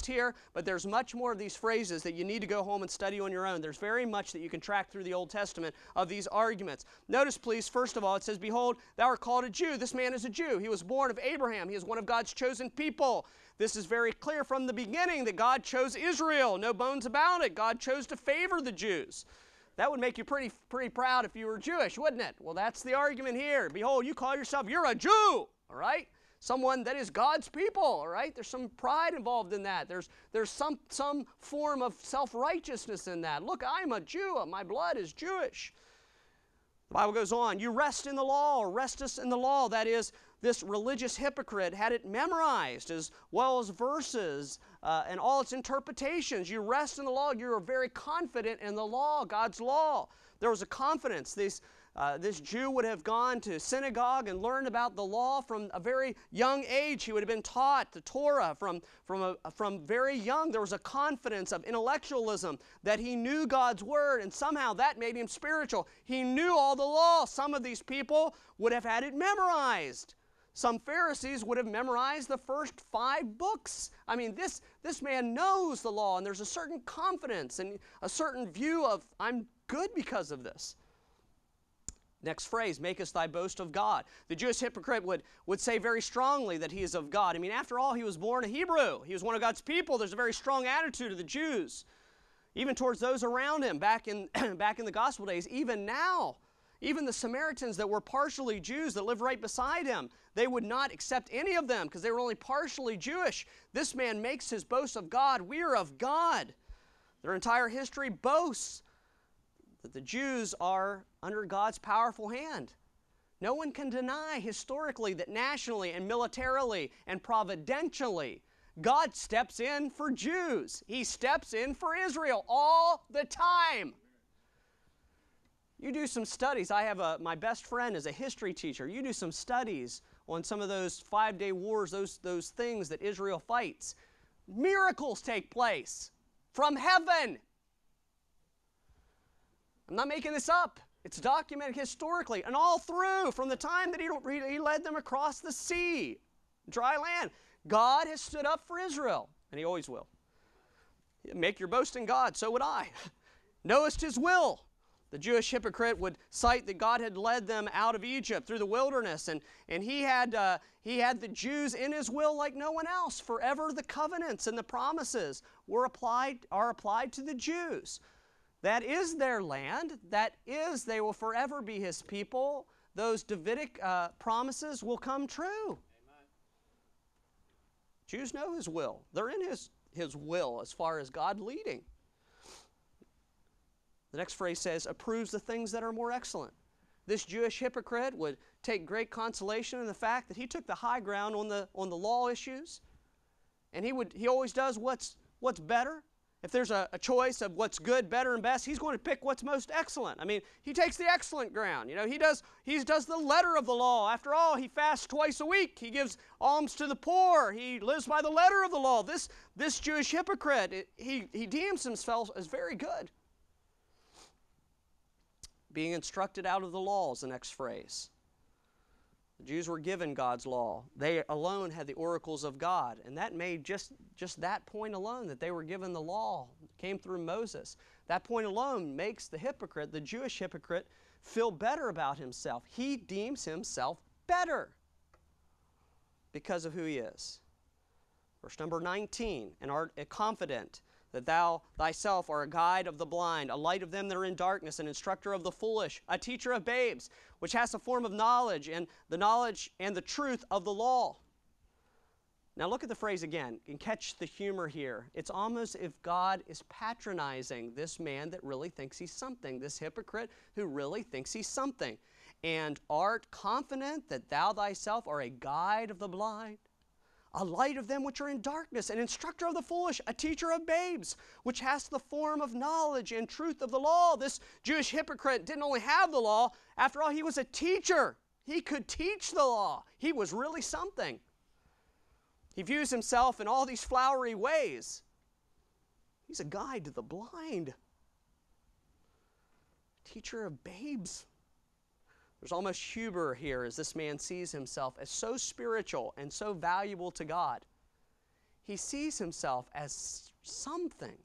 here, but there's much more of these phrases that you need to go home and study on your own. There's very much that you can track through the Old Testament of these arguments. Notice, please, first of all, it says, behold, thou art called a Jew. This man is a Jew. He was born of Abraham. He is one of God's chosen people. This is very clear from the beginning that God chose Israel. No bones about it. God chose to favor the Jews. That would make you pretty proud if you were Jewish, wouldn't it? Well, that's the argument here. Behold, you call yourself, you're a Jew, all right? Someone that is God's people, all right? There's some pride involved in that. There's some form of self-righteousness in that. Look, I'm a Jew. My blood is Jewish. The Bible goes on, you rest in the law, or restest in the law. That is, this religious hypocrite had it memorized as well as verses and all its interpretations. You rest in the law. You are very confident in the law, God's law. There was a confidence. This Jew would have gone to synagogue and learned about the law from a very young age. He would have been taught the Torah from very young. There was a confidence of intellectualism that he knew God's Word, and somehow that made him spiritual. He knew all the law. Some of these people would have had it memorized. Some Pharisees would have memorized the first 5 books. I mean, this man knows the law, and there's a certain confidence and a certain view of, I'm good because of this. Next phrase, makest thy boast of God. The Jewish hypocrite would say very strongly that he is of God. I mean, after all, he was born a Hebrew. He was one of God's people. There's a very strong attitude of the Jews, even towards those around him back in the gospel days. Even now, even the Samaritans that were partially Jews that lived right beside him, they would not accept any of them because they were only partially Jewish. This man makes his boast of God. We are of God. Their entire history boasts that the Jews are under God's powerful hand. No one can deny historically that nationally and militarily and providentially, God steps in for Jews. He steps in for Israel all the time. You do some studies. I have my best friend is a history teacher. You do some studies on some of those 5-day wars, those things that Israel fights. Miracles take place from heaven. I'm not making this up. It's documented historically and all through from the time that he led them across the sea, dry land. God has stood up for Israel, and He always will. Make your boast in God, so would I. Knowest His will. The Jewish hypocrite would cite that God had led them out of Egypt through the wilderness, and he had the Jews in His will like no one else. Forever the covenants and the promises are applied to the Jews. That is their land. That is, they will forever be His people. Those Davidic promises will come true. Amen. Jews know His will. They're in His will as far as God leading. The next phrase says, approves the things that are more excellent. This Jewish hypocrite would take great consolation in the fact that he took the high ground on the law issues, and he always does what's better. If there's a choice of what's good, better, and best, he's going to pick what's most excellent. I mean, he takes the excellent ground. You know, he does the letter of the law. After all, he fasts twice a week. He gives alms to the poor. He lives by the letter of the law. This Jewish hypocrite, he deems himself as very good. Being instructed out of the law is the next phrase. The Jews were given God's law. They alone had the oracles of God, and that made just that point alone, that they were given the law, came through Moses. That point alone makes the hypocrite, the Jewish hypocrite, feel better about himself. He deems himself better because of who he is. Verse number 19, and art confident that thou thyself art a guide of the blind, a light of them that are in darkness, an instructor of the foolish, a teacher of babes, which has a form of knowledge and the truth of the law. Now look at the phrase again and catch the humor here. It's almost as if God is patronizing this man that really thinks he's something, this hypocrite who really thinks he's something. And art confident that thou thyself art a guide of the blind, a light of them which are in darkness, an instructor of the foolish, a teacher of babes, which has the form of knowledge and truth of the law. This Jewish hypocrite didn't only have the law, after all, he was a teacher. He could teach the law. He was really something. He views himself in all these flowery ways. He's a guide to the blind, teacher of babes. There's almost humor here as this man sees himself as so spiritual and so valuable to God. He sees himself as something.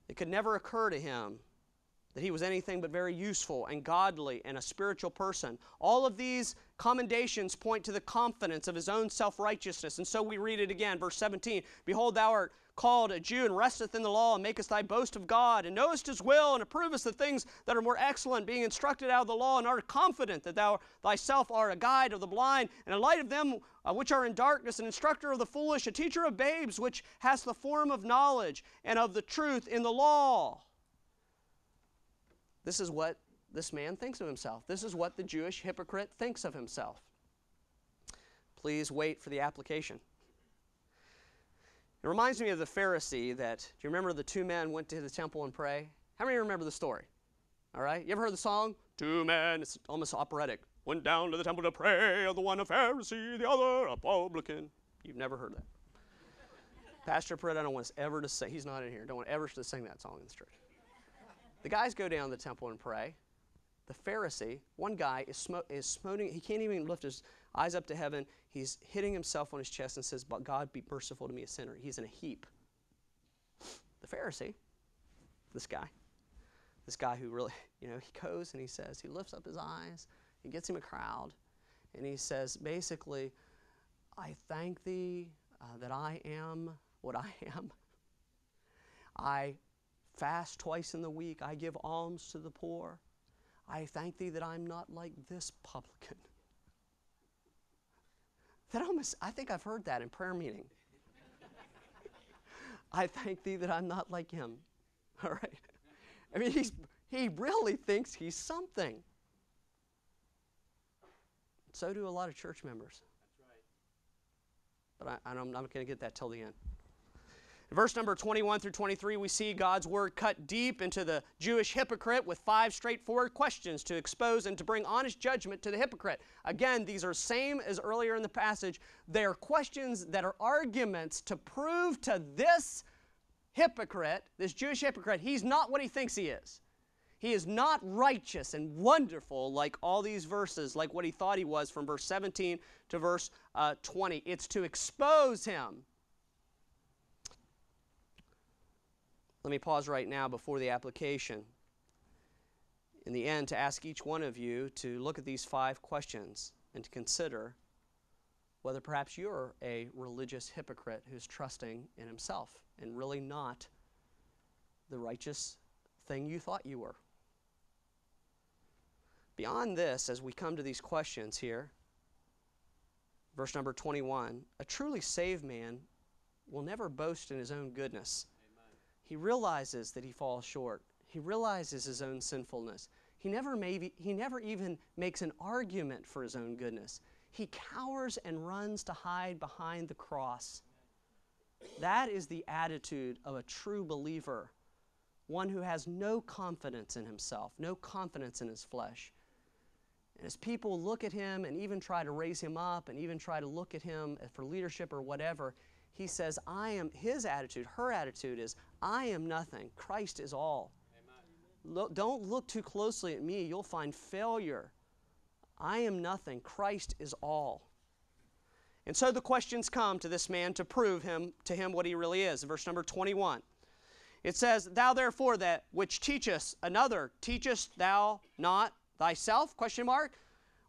It could never occur to him that he was anything but very useful and godly and a spiritual person. All of these commendations point to the confidence of his own self-righteousness. And so we read it again, verse 17. Behold, thou art called a Jew, and resteth in the law, and makest thy boast of God, and knowest his will, and approvest the things that are more excellent, being instructed out of the law, and art confident that thou thyself art a guide of the blind, and a light of them which are in darkness, an instructor of the foolish, a teacher of babes, which hast the form of knowledge, and of the truth in the law. This is what this man thinks of himself. This is what the Jewish hypocrite thinks of himself. Please wait for the application. It reminds me of the Pharisee that, do you remember the two men went to the temple and pray? How many remember the story? All right, you ever heard the song? Two men, it's almost operatic, went down to the temple to pray, the one a Pharisee, the other a publican. You've never heard that. Pastor Pritt, I don't want us ever to sing, he's not in here, don't want ever to sing that song in this church. The guys go down to the temple and pray. The Pharisee, one guy is smoting, he can't even lift his eyes up to heaven. He's hitting himself on his chest and says, "But God be merciful to me, a sinner." He's in a heap. The Pharisee, this guy who really, he goes and he says, he lifts up his eyes, he gets him a crowd, and he says, basically, "I thank thee that I am what I am. I fast twice in the week. I give alms to the poor. I thank thee that I'm not like this publican." I think I've heard that in prayer meeting. I thank thee that I'm not like him. All right? I mean, he really thinks he's something. So do a lot of church members. That's right. But I'm not going to get that till the end. In verse number 21 through 23, we see God's word cut deep into the Jewish hypocrite with 5 straightforward questions to expose and to bring honest judgment to the hypocrite. Again, these are same as earlier in the passage. They are questions that are arguments to prove to this hypocrite, this Jewish hypocrite, he's not what he thinks he is. He is not righteous and wonderful like all these verses, like what he thought he was from verse 17 to verse 20. It's to expose him. Let me pause right now before the application. In the end, to ask each one of you to look at these 5 questions and to consider whether perhaps you're a religious hypocrite who's trusting in himself and really not the righteous thing you thought you were. Beyond this, as we come to these questions here, verse number 21, a truly saved man will never boast in his own goodness. He realizes that he falls short. He realizes his own sinfulness. He never even makes an argument for his own goodness. He cowers and runs to hide behind the cross. That is the attitude of a true believer, one who has no confidence in himself, no confidence in his flesh. And as people look at him and even try to raise him up and even try to look at him for leadership or whatever, he says, his attitude, her attitude is, I am nothing. Christ is all. Don't look too closely at me. You'll find failure. I am nothing. Christ is all. And so the questions come to this man to prove to him what he really is. In verse number 21, it says, "Thou therefore that which teachest another, teachest thou not thyself?" ?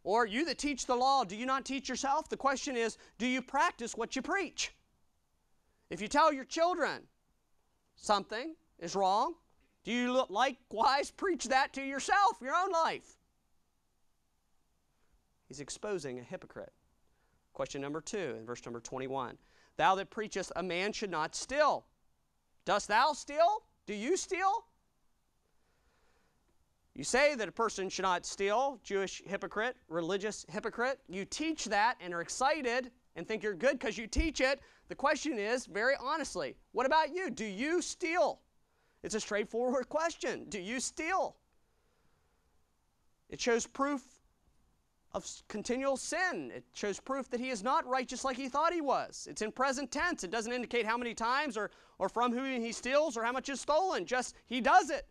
Or you that teach the law, do you not teach yourself? The question is, do you practice what you preach? If you tell your children something is wrong, do you likewise preach that to yourself, your own life? He's exposing a hypocrite. Question number 2 in verse number 21. "Thou that preachest a man should not steal. Dost thou steal? Do you steal?" You say that a person should not steal, Jewish hypocrite, religious hypocrite. You teach that and are excited and think you're good because you teach it. The question is, very honestly, what about you? Do you steal? It's a straightforward question. Do you steal? It shows proof of continual sin. It shows proof that he is not righteous like he thought he was. It's in present tense. It doesn't indicate how many times or from whom he steals or how much is stolen. Just he does it.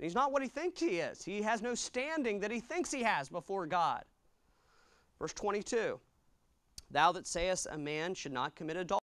He's not what he thinks he is. He has no standing that he thinks he has before God. Verse 22. Thou that sayest a man should not commit adultery.